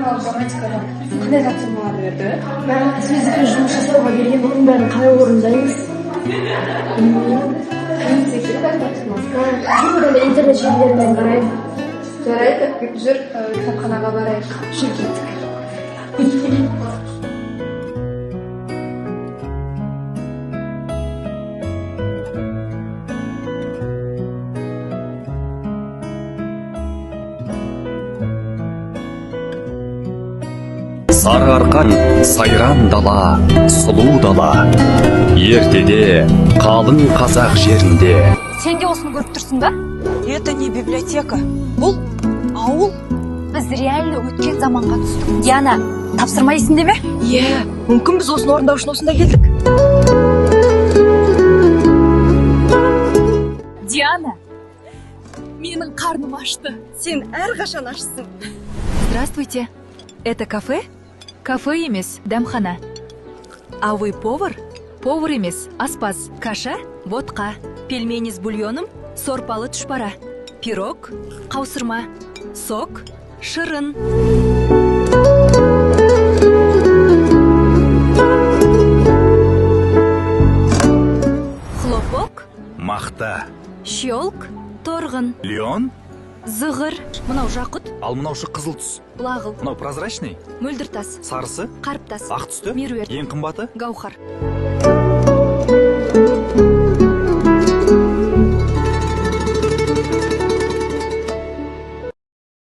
мынау грамматикада қандай тапсырмалар берді? Сіз жұмыс жасауға берген оның бәрін қалай орындаймыз? Қиын секілді тапсырмасы. Бүгін интернет желілерінен қараймын. Жарайды, жүр кітапханаға барайық. Жүр кеттік. Сарыарқан сайран дала, сұлу дала. Ертеде қалың қазақ жерінде. Сен де осыны көріп тұрсың ба? Это не библиотека. Бұл ауыл. Біз реально өткен заманға түстік. Диана, тапсырма есіңде ме? Мүмкін біз осыны орындау үшін осында келдік. Диана, менің қарным ашты. Сен әрқашан ашсың. Здравствуйте. Это кафе? Кафе емес, дәмхана. А вы повар? Повар емес, аспаз. Каша, водка, пельмени с бульоном, сорпалы тұшпара. Пирог, қаусырма, сок, шырын. Хлопок, Мақта. щелк, торғын, Леон? зығыр. Мынау жақұт, Ал мынаушы қызыл түс. лағыл, Мынау прозрачный? мөлдір тас, Сарысы? қарып тас, Ақ түсті? меруерт, Ең қымбаты? гаухар.